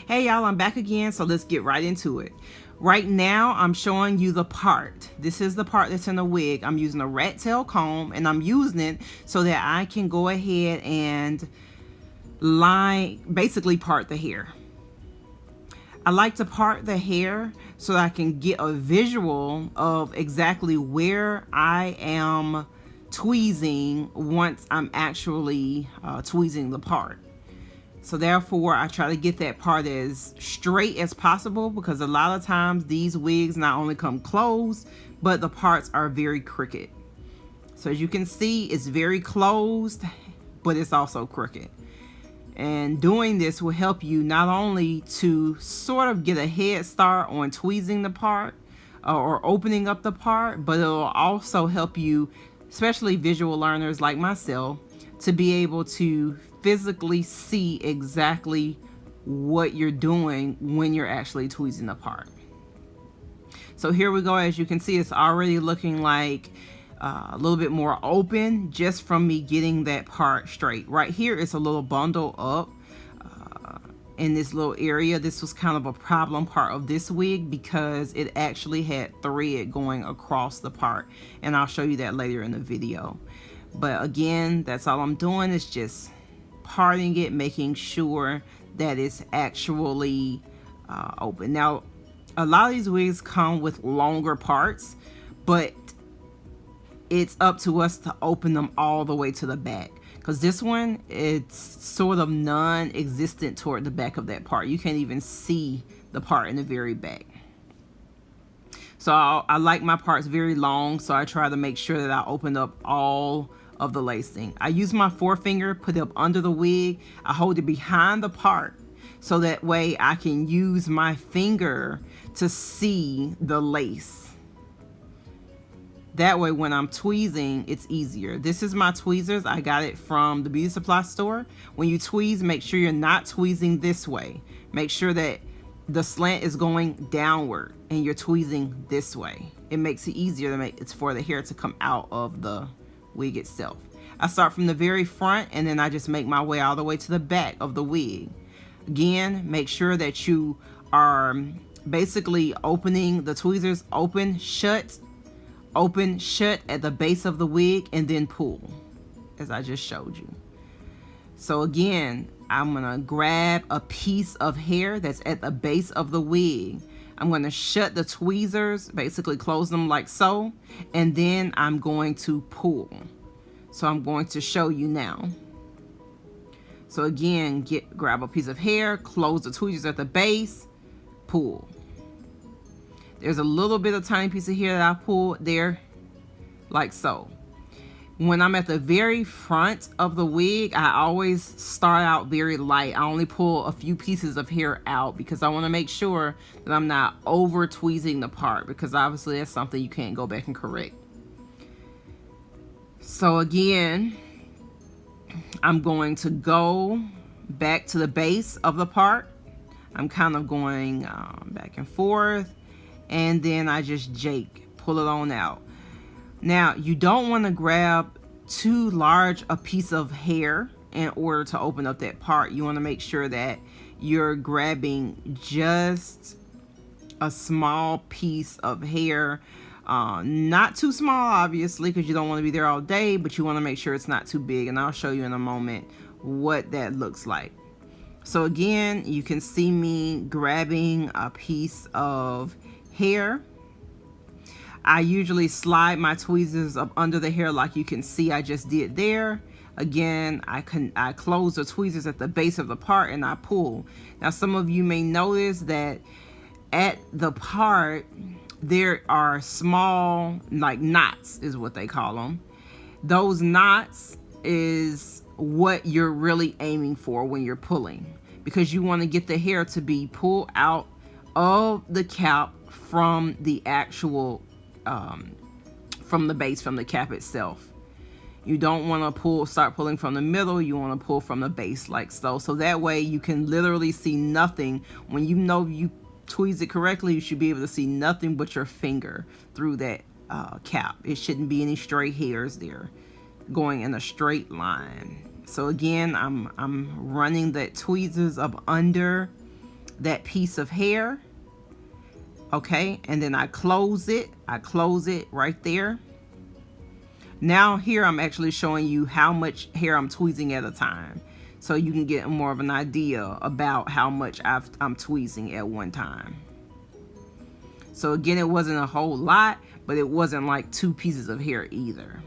Hey y'all, I'm back again, so let's get right into it. Right now, I'm showing you the part. This is the part that's in the wig. I'm using a rat tail comb, and I'm using it so that I can go ahead and basically part the hair. I like to part the hair so that I can get a visual of exactly where I am tweezing once I'm actually tweezing the part. So therefore, I try to get that part as straight as possible, because a lot of times these wigs not only come closed, but the parts are very crooked. So as you can see, it's very closed, but it's also crooked. And doing this will help you not only to sort of get a head start on tweezing the part or opening up the part, but it'll also help you, especially visual learners like myself, to be able to physically see exactly what you're doing when you're actually tweezing the part. So here we go. As you can see, it's already looking like a little bit more open just from me getting that part straight. Right here, it's a little bundle up in this little area. This was kind of a problem part of this wig because it actually had thread going across the part, and I'll show you that later in the video. But again, that's all I'm doing, is just parting it, making sure that it's actually open. Now, a lot of these wigs come with longer parts, but it's up to us to open them all the way to the back, because this one, it's sort of non-existent toward the back of that part. You can't even see the part in the very back. So I like my parts very long, so I try to make sure that I open up all of the lacing. I use my forefinger, put it up under the wig. I hold it behind the part, so that way I can use my finger to see the lace. That way when I'm tweezing, it's easier. This is my tweezers. I got it from the beauty supply store. When you tweeze, make sure you're not tweezing this way. Make sure that the slant is going downward and you're tweezing this way. It makes it easier it's for the hair to come out of the wig itself. I start from the very front, and then I just make my way all the way to the back of the wig. Again, make sure that you are basically opening the tweezers open, shut at the base of the wig, and then pull, as I just showed you. So again, I'm gonna grab a piece of hair that's at the base of the wig. I'm going to shut the tweezers, basically close them like so, and then I'm going to pull. So I'm going to show you now. So again, grab a piece of hair, close the tweezers at the base, pull. There's a little bit of tiny piece of hair that I pulled there, like so. When I'm at the very front of the wig, I always start out very light. I only pull a few pieces of hair out because I want to make sure that I'm not over tweezing the part, because obviously that's something you can't go back and correct. So again, I'm going to go back to the base of the part. I'm kind of going back and forth, and then I just pull it on out. Now, you don't want to grab too large a piece of hair in order to open up that part. You want to make sure that you're grabbing just a small piece of hair. Not too small, obviously, because you don't want to be there all day, but you want to make sure it's not too big, and I'll show you in a moment what that looks like. So again, you can see me grabbing a piece of hair. I usually slide my tweezers up under the hair like you can see I just did there. Again, I close the tweezers at the base of the part and I pull. Now, some of you may notice that at the part there are small, like, knots is what they call them. Those knots is what you're really aiming for when you're pulling, because you want to get the hair to be pulled out of the cap from the actual from the base, from the cap itself. You don't want to start pulling from the middle. You want to pull from the base like so. So that way you can literally see nothing. When you know you tweeze it correctly, you should be able to see nothing but your finger through that cap. It shouldn't be any stray hairs there going in a straight line. So again, I'm running that tweezers up under that piece of hair. Okay, and then I close it right there. Now here I'm actually showing you how much hair I'm tweezing at a time, so you can get more of an idea about how much I'm tweezing at one time. So again, it wasn't a whole lot, but it wasn't like 2 pieces of hair either.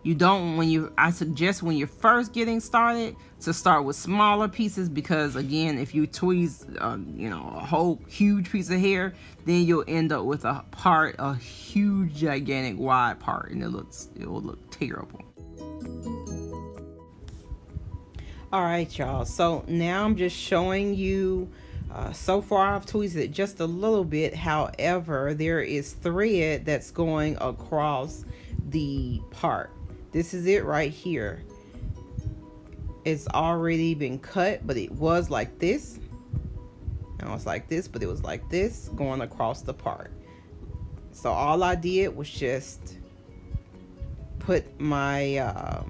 I suggest when you're first getting started to start with smaller pieces, because again, if you tweeze, a whole huge piece of hair, then you'll end up with a huge, gigantic, wide part, and it will look terrible. All right, y'all. So now I'm just showing you. So far, I've tweezed it just a little bit. However, there is thread that's going across the part. This is it right here. It's already been cut, but it was like this. Now it's like this, but it was like this going across the part. So all I did was just put my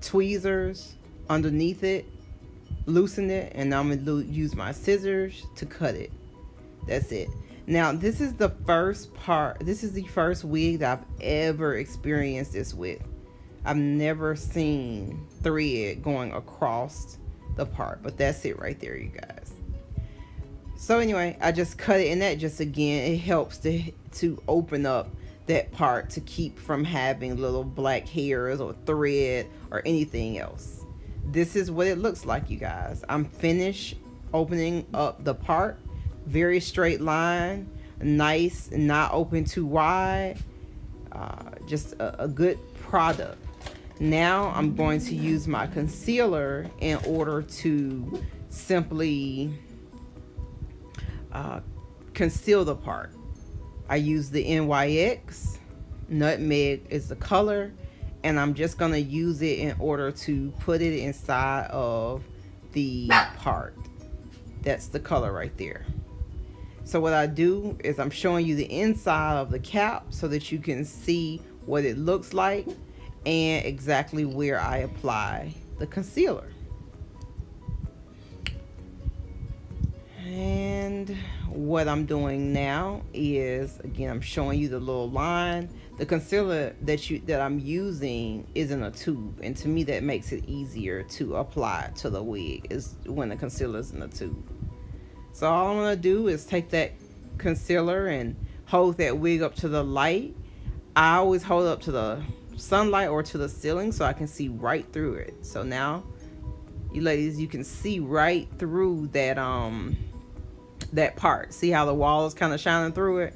tweezers underneath it, loosen it, and I'm gonna use my scissors to cut it. That's it. Now this is the first part. This is the first wig that I've ever experienced this with. I've never seen thread going across the part, but that's it right there, you guys. So anyway, I just cut it, and that just, again, it helps to open up that part to keep from having little black hairs or thread or anything else. This is what it looks like, you guys. I'm finished opening up the part. Very straight line, nice, not open too wide. Just a good product. Now I'm going to use my concealer in order to simply conceal the part. I use the NYX, Nutmeg is the color, and I'm just going to use it in order to put it inside of the part. That's the color right there. So what I do is I'm showing you the inside of the cap so that you can see what it looks like and exactly where I apply the concealer. And what I'm doing now is, again, I'm showing you the little line. The concealer that I'm using is in a tube, and to me that makes it easier to apply to the wig, is when the concealer is in a tube. So all I'm gonna do is take that concealer and hold that wig up to the light. I always hold up to the sunlight or to the ceiling so I can see right through it. So now, you ladies, you can see right through that that part. See how the wall is kind of shining through it?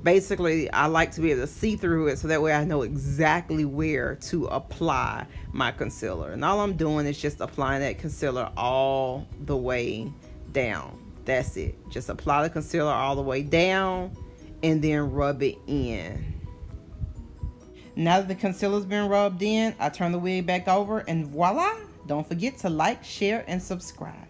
Basically, I like to be able to see through it so that way I know exactly where to apply my concealer. And all I'm doing is just applying that concealer all the way down. That's it. Just apply the concealer all the way down and then rub it in. Now that the concealer's been rubbed in, I turn the wig back over, and voila! Don't forget to like, share, and subscribe.